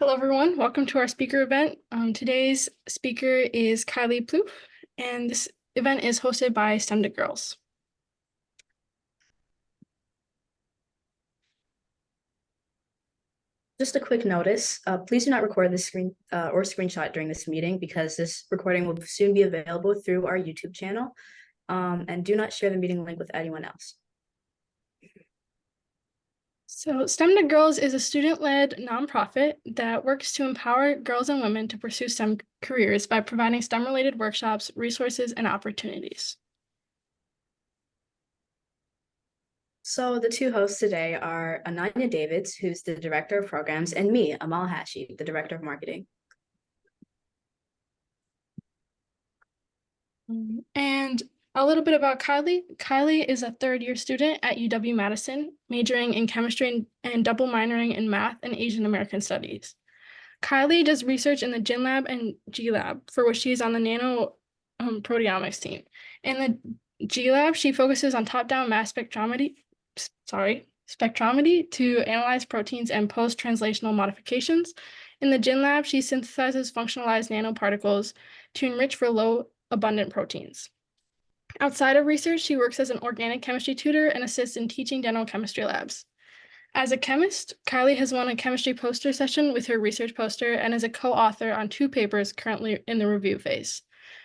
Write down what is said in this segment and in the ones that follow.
Hello, everyone. Welcome to our speaker event. Today's speaker is Kylie Plouff, and this event is hosted by STEM2girls. Just a quick notice, please do not record this screen or screenshot during this meeting because this recording will soon be available through our YouTube channel. And do not share the meeting link with anyone else. So STEM2girls is a student-led nonprofit that works to empower girls and women to pursue STEM careers by providing STEM-related workshops, resources, and opportunities. So the two hosts today are Ananya Davids, who's the Director of Programs, and me, Amal Hashi, the Director of Marketing. And a little bit about Kylie. Kylie is a third-year student at UW-Madison, majoring in chemistry and double minoring in math and Asian American studies. Kylie does research in the Gyn Lab and G Lab, for which she is on the nanoproteomics team. In the G Lab, she focuses on top-down mass spectrometry to analyze proteins and post-translational modifications. In the Gyn Lab, she synthesizes functionalized nanoparticles to enrich for low-abundant proteins. Outside of research, she works as an organic chemistry tutor and assists in teaching dental chemistry labs. As a chemist, Kylie has won a chemistry poster session with her research poster and is a co-author on 2 papers currently in the review phase.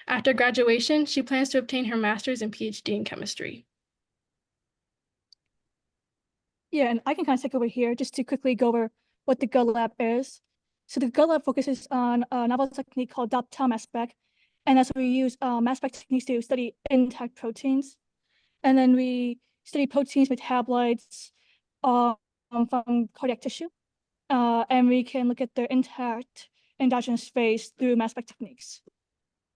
After graduation, she plans to obtain her master's and Ph.D. in chemistry. Yeah, and I can kind of take over here just to quickly go over what the GO Lab is. So the GO Lab focuses on a novel technique called top-down mass spec, and that's where we use mass spec techniques to study intact proteins. And then we study proteins metabolites from cardiac tissue, and we can look at their intact endogenous phase through mass spec techniques.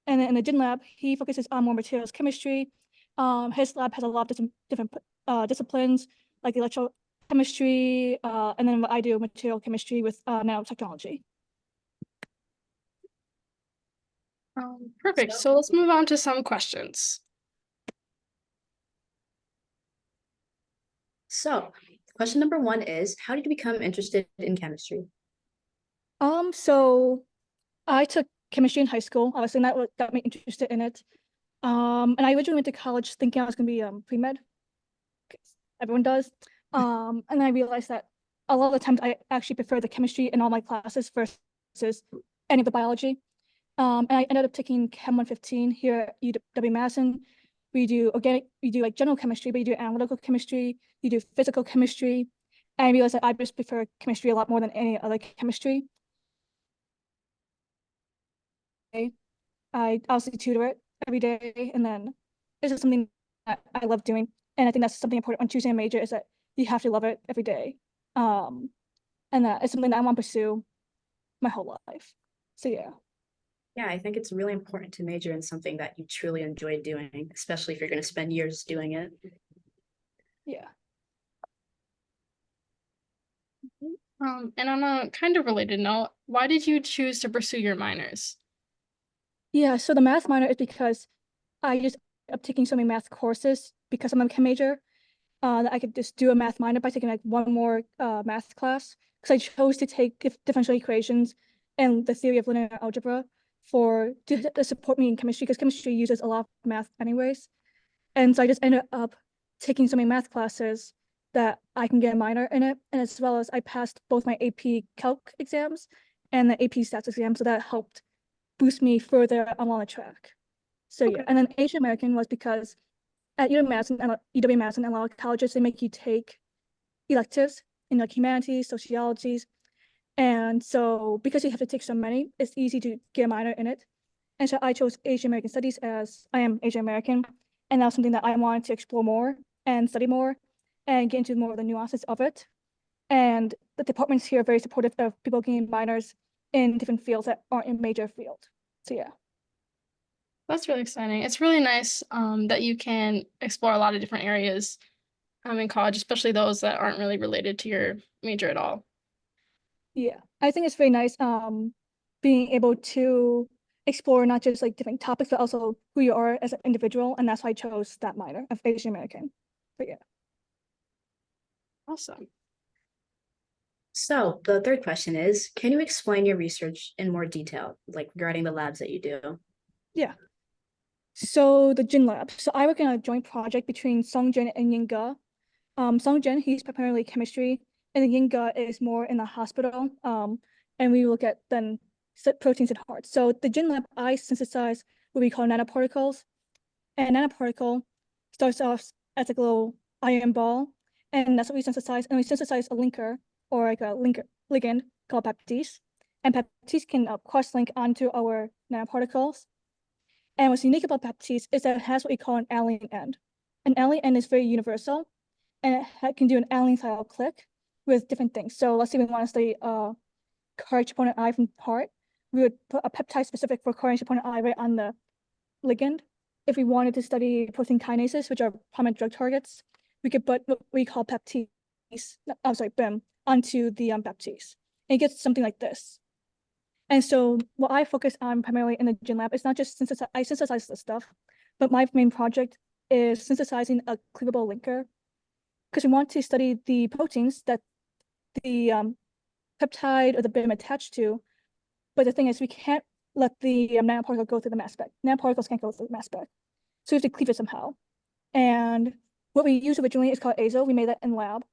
And then in the Gyn Lab, he focuses on more materials chemistry. His lab has a lot of different disciplines like electrochemistry, and then what I do, material chemistry with nanotechnology. Perfect. So let's move on to some questions. So question number 1 is, how did you become interested in chemistry? So I took chemistry in high school. Obviously, that what got me interested in it. And I originally went to college thinking I was going to be pre-med. Everyone does. And then I realized that a lot of the times I actually prefer the chemistry in all my classes versus any of the biology. And I ended up taking Chem 115 here at UW-Madison. We do like general chemistry, but you do analytical chemistry, you do physical chemistry. And I realized that I just prefer chemistry a lot more than any other chemistry. I obviously tutor it every day, and then it's just something that I love doing. And I think that's something important when choosing a major is that you have to love it every day. And that is something that I want to pursue my whole life. So yeah. Yeah, I think it's really important to major in something that you truly enjoy doing, especially if you're going to spend years doing it. Yeah. And on a kind of related note, why did you choose to pursue your minors? Yeah, so the math minor is because I just am taking so many math courses because I'm a chem major, that I could just do a math minor by taking like one more math class, because I chose to take differential equations and the theory of linear algebra to support me in chemistry, because chemistry uses a lot of math anyways. And so I just ended up taking so many math classes that I can get a minor in it, and as well as I passed both my AP Calc exams and the AP Stats exam, so that helped boost me further along the track. So yeah, and then Asian American was because at UW-Madison and a lot of colleges, they make you take electives in like humanities, sociologies. And so because you have to take so many, it's easy to get a minor in it. And so I chose Asian American Studies as I am Asian American. And that was something that I wanted to explore more and study more and get into more of the nuances of it. And the departments here are very supportive of people getting minors in different fields that aren't in major field. So yeah. That's really exciting. It's really nice that you can explore a lot of different areas in college, especially those that aren't really related to your major at all. Yeah, I think it's very nice being able to explore not just like different topics, but also who you are as an individual. And that's why I chose that minor of Asian American. But yeah. Awesome. So the third question is, can you explain your research in more detail, like regarding the labs that you do? Yeah. So the Jin lab. So I work in a joint project between Songjin and Yinga. Songjin, he's primarily chemistry, and Yinga is more in the hospital. And we look at then proteins and hearts. So the Jin lab, I synthesize what we call nanoparticles. And nanoparticle starts off as like a little iron ball, and that's what we synthesize. And we synthesize a linker or like a ligand called peptides. And peptides can cross-link onto our nanoparticles. And what's unique about peptides is that it has what we call an allyne end. An allyne end is very universal, and it can do an allyne style click with different things. So let's say we want to study CAR troponin I from heart, we would put a peptide specific for CAR troponin I right on the ligand. If we wanted to study protein kinases, which are prominent drug targets, we could put what we call peptides, BIM, onto the peptides. And it gets something like this. And so what I focus on primarily in the Gin Lab is not just I synthesize this stuff, but my main project is synthesizing a cleavable linker, because we want to study the proteins that the peptide or the BIM attached to. But the thing is, we can't let the nanoparticle go through the mass spec. Nanoparticles can't go through the mass spec. So we have to cleave it somehow. And what we used originally is called azo. We made that in lab.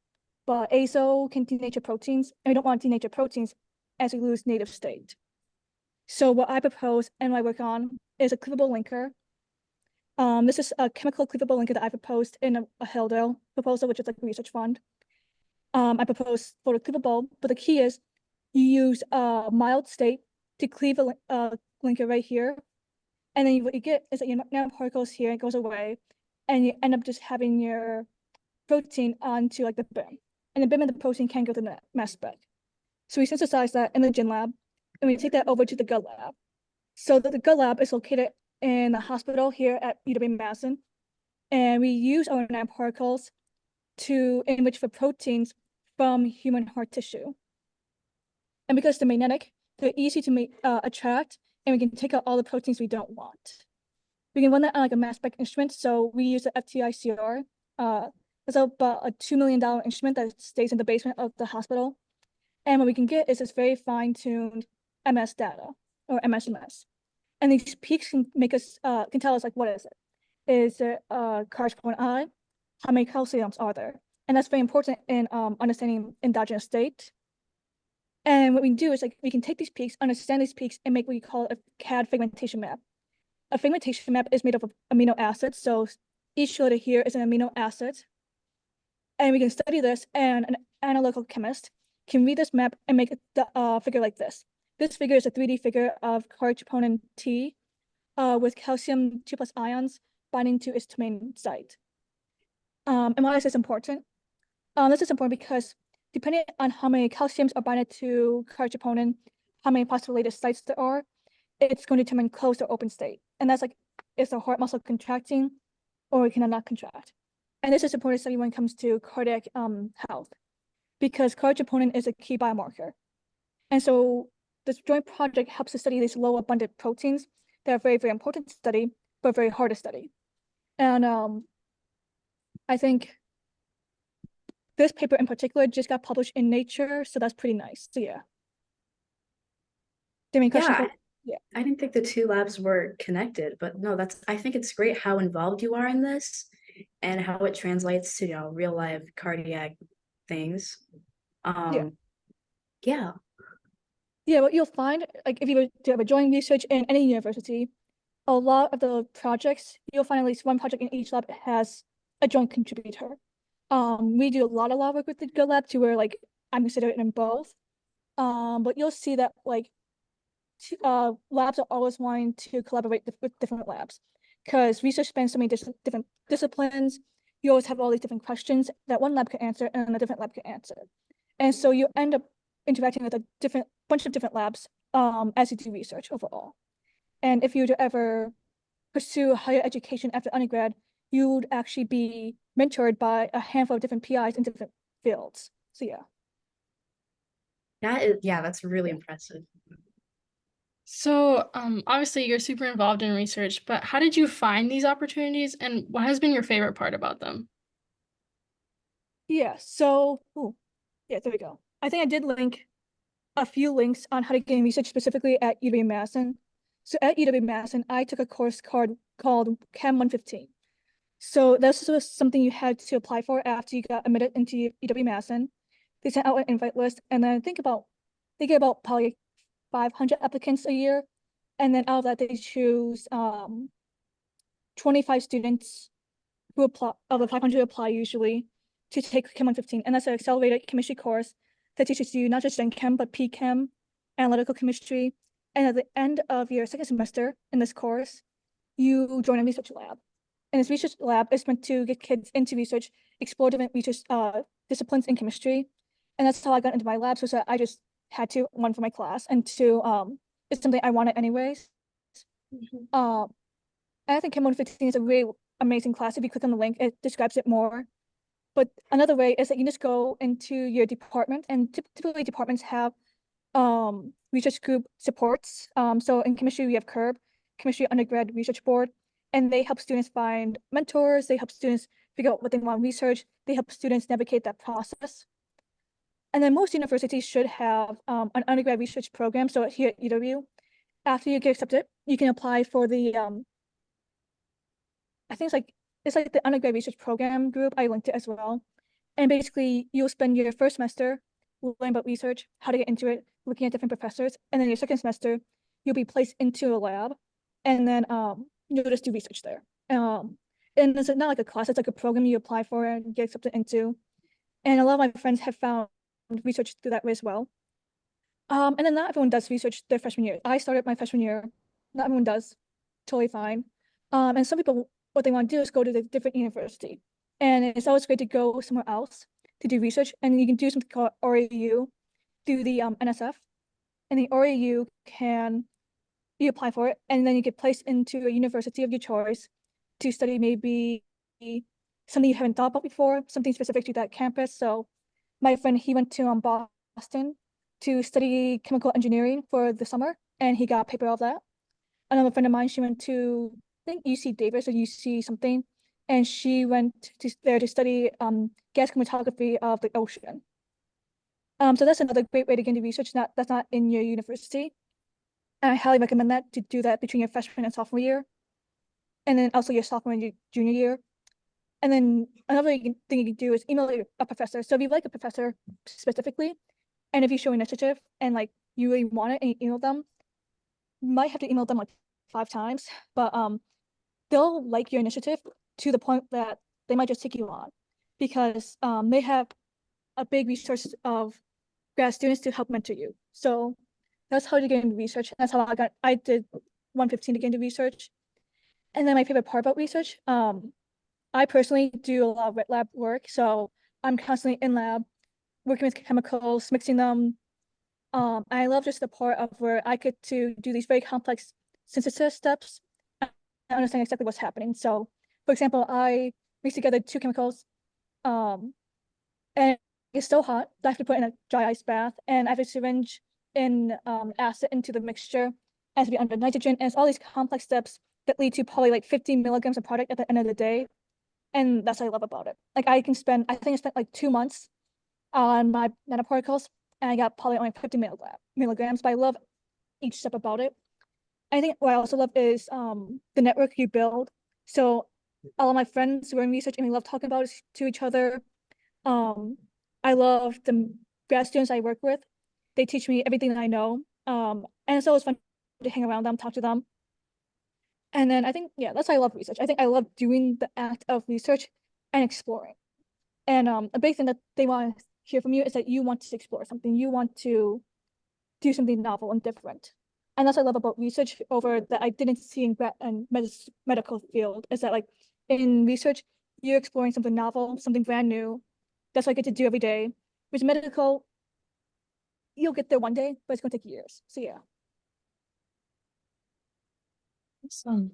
But azo can denature proteins, and we don't want to denature proteins as we lose native state. So what I propose and what I work on is a cleavable linker. This is a chemical cleavable linker that I proposed in a Hildo proposal, which is like a research fund. I propose for the cleavable, but the key is you use a mild state to cleave a linker right here. And then what you get is that your nanoparticles here, it goes away, and you end up just having your protein onto like the BIM. And the BIM and the protein can go to the mass spec. So we synthesize that in the Gin lab, and we take that over to the gut lab. So the gut lab is located in the hospital here at UW-Madison. And we use our nanoparticles to enrich for proteins from human heart tissue. And because they're magnetic, they're easy to attract, and we can take out all the proteins we don't want. We can run that on like a mass spec instrument. So we use the FTICR. It's about a $2 million instrument that stays in the basement of the hospital. And what we can get is this very fine-tuned MS data or MSMS. And these peaks can make us can tell us like, what is it? Is it CAR troponin I? How many calciums are there? And that's very important in understanding endogenous state. And what we can do is like we can take these peaks, understand these peaks, and make what we call a CAD fragmentation map. A fragmentation map is made up of amino acids. So each letter here is an amino acid. And we can study this, and an analytical chemist can read this map and make a figure like this. This figure is a 3D figure of CAR troponin T with calcium 2+ ions binding to its domain site. And why is this important? This is important because depending on how many calciums are binded to CAR troponin, how many phosphorylated sites there are, it's going to determine closed or open state. And that's like, is the heart muscle contracting or it cannot contract? And this is important study when it comes to cardiac health, because CAR troponin is a key biomarker. And so this joint project helps to study these low abundant proteins that are very, very important to study, but very hard to study. And I think this paper in particular just got published in Nature, so that's pretty nice. So yeah. Do you have any questions? Yeah, I didn't think the two labs were connected, but no, I think it's great how involved you are in this and how it translates to, real life cardiac things. Yeah. Yeah, what you'll find, like if you were to have a joint research in any university, a lot of the projects, you'll find at least one project in each lab has a joint contributor. We do a lot of work with the Good Lab to where like I'm considered in both. But you'll see that like labs are always wanting to collaborate with different labs, because research spans so many different disciplines. You always have all these different questions that one lab can answer and a different lab can answer. And so you end up interacting with a bunch of different labs as you do research overall. And if you were to ever pursue higher education after undergrad, you would actually be mentored by a handful of different PIs in different fields. So yeah. That's really impressive. So obviously you're super involved in research, but how did you find these opportunities, and what has been your favorite part about them? Yeah, so, yeah, there we go. I think I did link a few links on how to gain research specifically at UW-Madison. So at UW-Madison, I took a course called Chem 115. So this was something you had to apply for after you got admitted into UW-Madison. They sent out an invite list, and then they get about probably 500 applicants a year, and then out of that they choose 25 students who apply, of the 500 who apply usually, to take Chem 115, and that's an accelerated chemistry course that teaches you not just Gen Chem but P-Chem, analytical chemistry, and at the end of your second semester in this course, you join a research lab. And this research lab is meant to get kids into research, explore different research disciplines in chemistry. And that's how I got into my lab. So that I just had to, one, for my class, and two, it's something I wanted anyways. And I think Chem 115 is a really amazing class. If you click on the link, it describes it more. But another way is that you just go into your department, and typically departments have research group supports. So in chemistry, we have CURB, Chemistry Undergrad Research Board, and they help students find mentors. They help students figure out what they want to research. They help students navigate that process. And then most universities should have an undergrad research program. So here at UW, after you get accepted, you can apply for the, I think it's like the undergrad research program group. I linked it as well. And basically you'll spend your first semester learning about research, how to get into it, looking at different professors. And then your second semester, you'll be placed into a lab, and then you'll just do research there. And it's not like a class, it's like a program you apply for and get accepted into. And a lot of my friends have found research through that way as well. And then not everyone does research their freshman year. I started my freshman year, not everyone does, totally fine. And some people, what they want to do is go to the different university. And it's always great to go somewhere else to do research. And you can do something called RAU through the NSF. And the RAU you apply for it, and then you get placed into a university of your choice to study maybe something you haven't thought about before, something specific to that campus. So my friend, he went to Boston to study chemical engineering for the summer, and he got a paper of that. Another friend of mine, she went to, I think, UC Davis or UC something, and she went there to study gas chromatography of the ocean. So that's another great way to get into research that's not in your university. I highly recommend that, to do that between your freshman and sophomore year, and then also your sophomore and your junior year. And then another thing you can do is email a professor. So if you like a professor specifically, and if you show initiative and like you really want it and you email them, you might have to email them like 5 times, but they'll like your initiative to the point that they might just take you on, because they have a big resource of grad students to help mentor you. So that's how you get into research. That's how I did 115 to get into research. And then my favorite part about research, I personally do a lot of wet lab work. So I'm constantly in lab, working with chemicals, mixing them. I love just the part of where I get to do these very complex synthesis steps and understand exactly what's happening. So for example, I mix together 2 chemicals, and it's so hot that I have to put in a dry ice bath, and I have a syringe in acid into the mixture. It has to be under nitrogen, and it's all these complex steps that lead to probably like 50 milligrams of product at the end of the day. And that's what I love about it. Like I think I spent like 2 months on my nanoparticles, and I got probably only 50 milligrams, but I love each step about it. I think what I also love is the network you build. So all of my friends who are in research, and we love talking about it to each other. I love the grad students I work with. They teach me everything that I know. And it's always fun to hang around them, talk to them. And then I think, yeah, that's why I love research. I think I love doing the act of research and exploring. And a big thing that they want to hear from you is that you want to explore something. You want to do something novel and different. And that's what I love about research over that I didn't see in medical field, is that like in research, you're exploring something novel, something brand new. That's what I get to do every day. With medical, you'll get there one day, but it's gonna take years. So yeah. Awesome.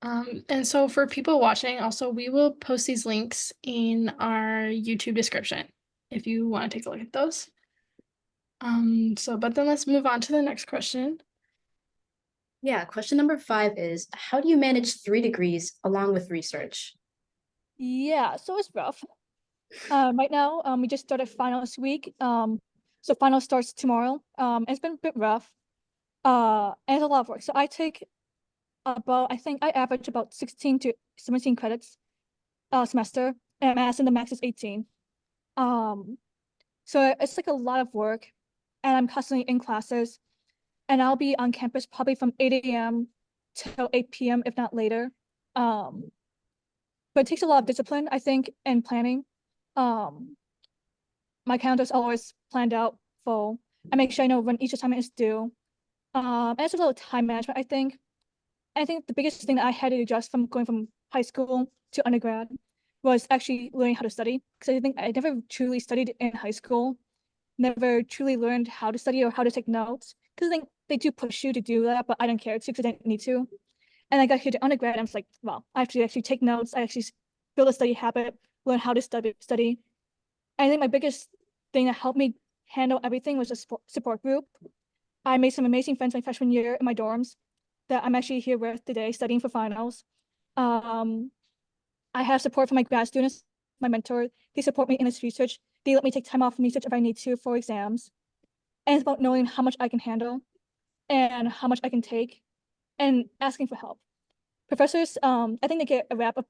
And so for people watching, also, we will post these links in our YouTube description if you want to take a look at those. But then let's move on to the next question. Yeah, question number 5 is, how do you manage 3 degrees along with research? Yeah, so it's rough. Right now, we just started finals week. So finals starts tomorrow. It's been a bit rough. And it's a lot of work. So I take about, I think I average about 16 to 17 credits a semester, and Madison, the max is 18. So it's like a lot of work, and I'm constantly in classes, and I'll be on campus probably from 8 a.m. till 8 p.m. if not later. But it takes a lot of discipline, I think, and planning. Um, my calendar's always planned out full. I make sure I know when each assignment is due. And it's a little time management, I think. I think the biggest thing that I had to adjust from going from high school to undergrad was actually learning how to study. Because I think I never truly studied in high school, never truly learned how to study or how to take notes. Because I think they do push you to do that, but I don't care to because I didn't need to. And I got here to undergrad, and I was like, well, I have to actually take notes. I actually build a study habit, learn how to study. I think my biggest thing that helped me handle everything was a support group. I made some amazing friends my freshman year in my dorms that I'm actually here with today studying for finals. Um, I have support from my grad students, my mentor. They support me in this research. They let me take time off from research if I need to for exams. And it's about knowing how much I can handle and how much I can take and asking for help. Professors, I think they get a rap of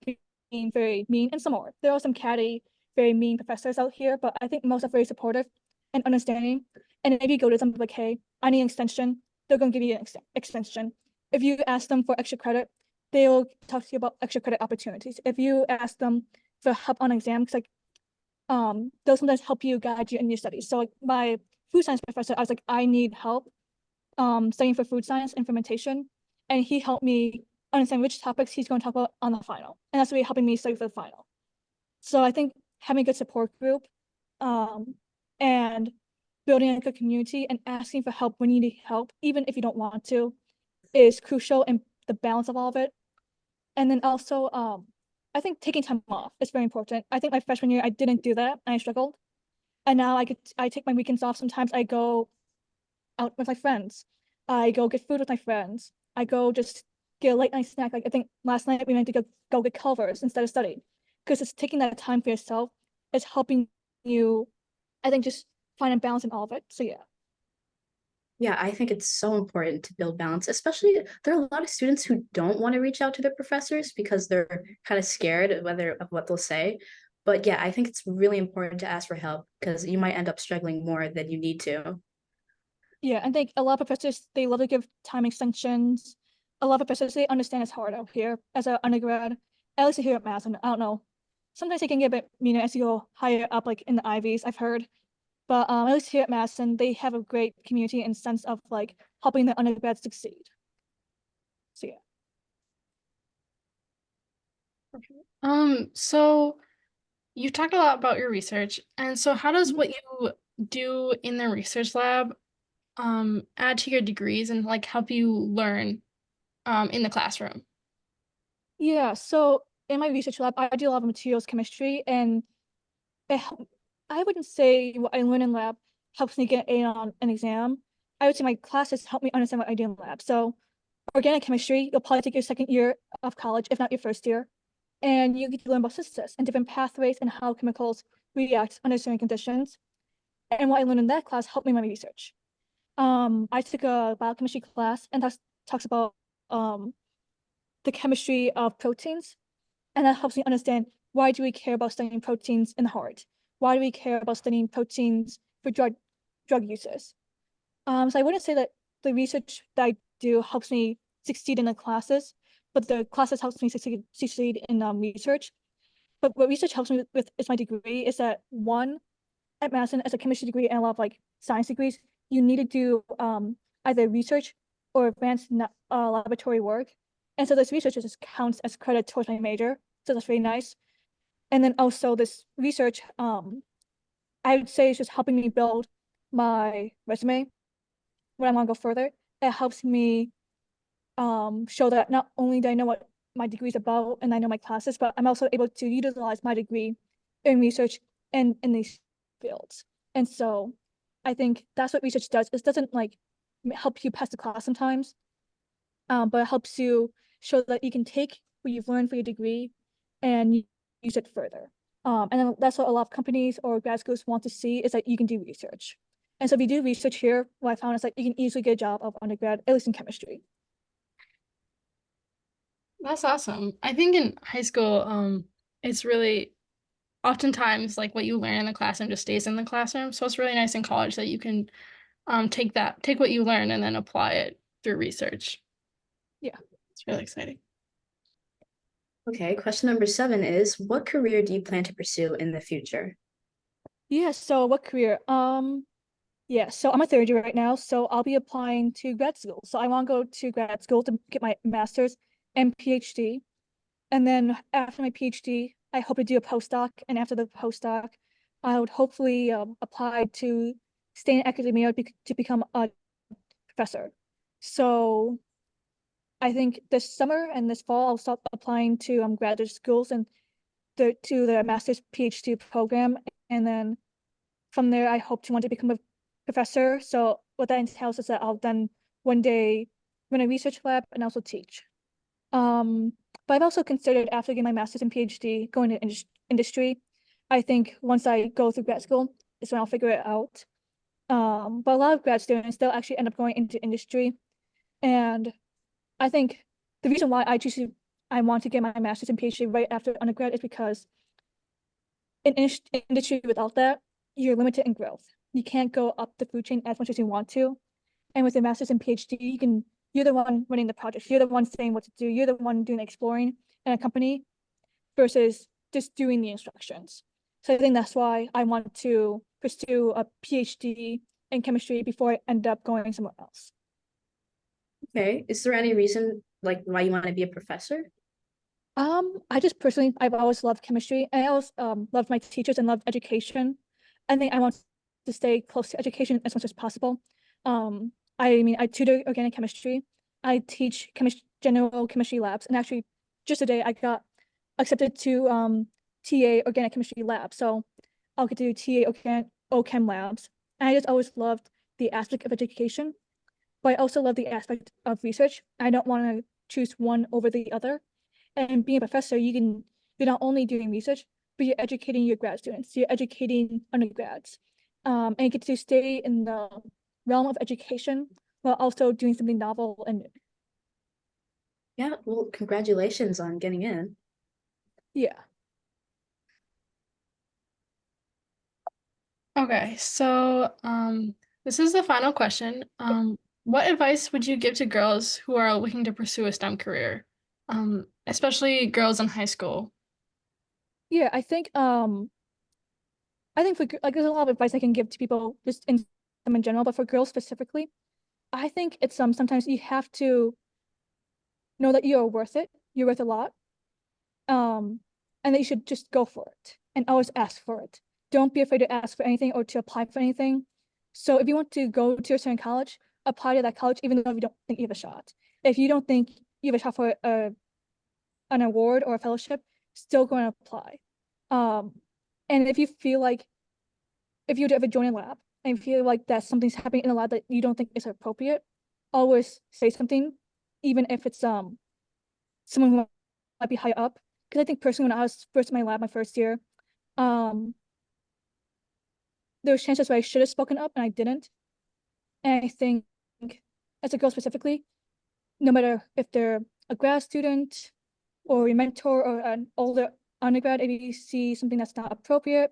being very mean, and some are. There are some catty, very mean professors out here, but I think most are very supportive and understanding. And if you go to them like, hey, I need an extension, they're going to give you an extension. If you ask them for extra credit, they'll talk to you about extra credit opportunities. If you ask them for help on exams, like they'll sometimes help you guide you in your studies. So like my food science professor, I was like, I need help studying for food science and fermentation, and he helped me understand which topics he's going to talk about on the final, and that's really helping me study for the final. So I think having a good support group, and building a good community and asking for help when you need help, even if you don't want to, is crucial in the balance of all of it. And then also, I think taking time off is very important. I think my freshman year I didn't do that and I struggled. And now I take my weekends off. Sometimes I go out with my friends. I go get food with my friends. I go just get a late night snack. Like I think last night we went to go get Culver's instead of studying. Because it's taking that time for yourself. It's helping you, I think, just find a balance in all of it. So yeah. Yeah, I think it's so important to build balance, especially there are a lot of students who don't want to reach out to their professors because they're kind of scared of what they'll say. But yeah, I think it's really important to ask for help because you might end up struggling more than you need to. Yeah, I think a lot of professors, they love to give time extensions. A lot of professors, they understand it's hard out here as an undergrad, at least here at Madison. I don't know. Sometimes they can get a bit meaner as you go higher up, like in the Ivies, I've heard. But at least here at Madison, they have a great community and sense of like helping the undergrads succeed. So yeah. So you talked a lot about your research, and so how does what you do in the research lab add to your degrees and like help you learn in the classroom? Yeah, so in my research lab, I do a lot of materials chemistry, and it, I wouldn't say what I learn in lab helps me get an A on an exam. I would say my classes help me understand what I do in lab. So organic chemistry, you'll probably take your second year of college, if not your first year, and you get to learn about synthesis and different pathways and how chemicals react under certain conditions. And what I learned in that class helped me in my research. I took a biochemistry class, and that talks about um, the chemistry of proteins, and that helps me understand why do we care about studying proteins in the heart? Why do we care about studying proteins for drug uses? So I wouldn't say that the research that I do helps me succeed in the classes, but the classes helps me succeed in research. But what research helps me with is my degree is that one, at Madison as a chemistry degree and a lot of like science degrees, you need to do either research or advanced laboratory work. And so this research just counts as credit towards my major. So that's really nice. And then also this research, I would say is just helping me build my resume when I want to go further. It helps me show that not only do I know what my degree is about and I know my classes, but I'm also able to utilize my degree in research and in these fields. And so I think that's what research does. It doesn't like help you pass the class sometimes, but it helps you show that you can take what you've learned for your degree and use it further. And then that's what a lot of companies or grad schools want to see, is that you can do research. And so if you do research here, what I found is like you can easily get a job of undergrad, at least in chemistry. That's awesome. I think in high school, it's really oftentimes like what you learn in the classroom just stays in the classroom. So it's really nice in college that you can take what you learn and then apply it through research. Yeah. It's really exciting. Okay, question number 7 is, what career do you plan to pursue in the future? Yeah, so what career? Yeah, so I'm a third year right now, so I'll be applying to grad school. So I want to go to grad school to get my master's and PhD. And then after my PhD, I hope to do a postdoc. And after the postdoc, I would hopefully apply to stay in academia to become a professor. So I think this summer and this fall, I'll start applying to graduate schools and to the master's PhD program. And then from there, I hope to want to become a professor. So what that entails is that I'll then one day run a research lab and also teach. But I've also considered, after getting my master's and PhD, going to industry. I think once I go through grad school is when I'll figure it out. But a lot of grad students, they'll actually end up going into industry. And I think the reason why I want to get my master's and PhD right after undergrad is because in industry, without that, you're limited in growth. You can't go up the food chain as much as you want to. And with a master's and PhD, you're the one running the project. You're the one saying what to do. You're the one doing the exploring in a company versus just doing the instructions. So I think that's why I want to pursue a PhD in chemistry before I end up going somewhere else. Okay, is there any reason like why you want to be a professor? I just personally, I've always loved chemistry, and I always loved my teachers and loved education. I think I want to stay close to education as much as possible. I mean, I tutor organic chemistry. I teach general chemistry labs, and actually, just today I got accepted to TA organic chemistry lab. So I'll get to do TA organic OChem labs. And I just always loved the aspect of education, but I also love the aspect of research. I don't want to choose one over the other. And being a professor, you're not only doing research, but you're educating your grad students, you're educating undergrads. And you get to stay in the realm of education while also doing something novel and new. Yeah, well, congratulations on getting in. Yeah. Okay, so this is the final question. What advice would you give to girls who are looking to pursue a STEM career? Especially girls in high school. Yeah, I think for like there's a lot of advice I can give to people just in them in general, but for girls specifically, I think it's sometimes you have to know that you're worth it. You're worth a lot. And that you should just go for it and always ask for it. Don't be afraid to ask for anything or to apply for anything. So if you want to go to a certain college, apply to that college, even though you don't think you have a shot. If you don't think you have a shot for an award or a fellowship, still go and apply. And if you feel like if you ever join a lab and feel like that something's happening in a lab that you don't think is appropriate, always say something, even if it's someone who might be high up. Because I think personally, when I was first in my lab, my first year, there was chances where I should have spoken up and I didn't. And I think as a girl specifically, no matter if they're a grad student or your mentor or an older undergrad, if you see something that's not appropriate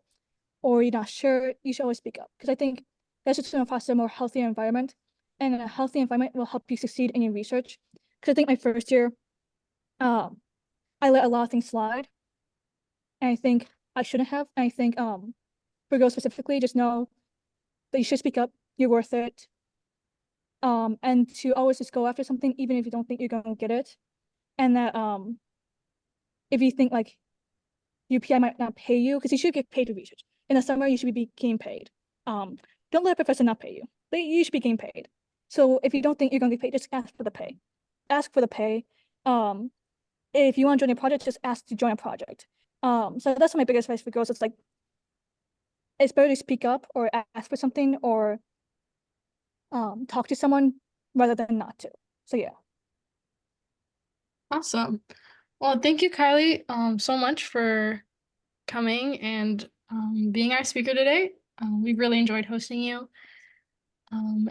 or you're not sure, you should always speak up. Because I think that's just going to foster a more healthier environment. And a healthy environment will help you succeed in your research. Because I think my first year, I let a lot of things slide. And I think I shouldn't have. And I think for girls specifically, just know that you should speak up, you're worth it. And to always just go after something, even if you don't think you're gonna get it. And that if you think like UPI might not pay you, because you should get paid for research. In the summer, you should be getting paid. Don't let a professor not pay you. You should be getting paid. So if you don't think you're gonna get paid, just ask for the pay. Ask for the pay. If you want to join a project, just ask to join a project. So that's my biggest advice for girls. It's like it's better to speak up or ask for something or talk to someone rather than not to. So yeah. Awesome. Well, thank you, Kylie, so much for coming and being our speaker today. We've really enjoyed hosting you.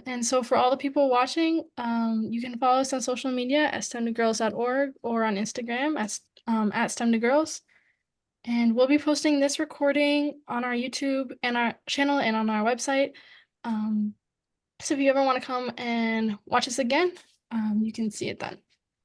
And so for all the people watching, you can follow us on social media at STEM2girls.org or on Instagram at STEM2girls. And we'll be posting this recording on our YouTube and our channel and on our website. So if you ever want to come and watch us again, you can see it then.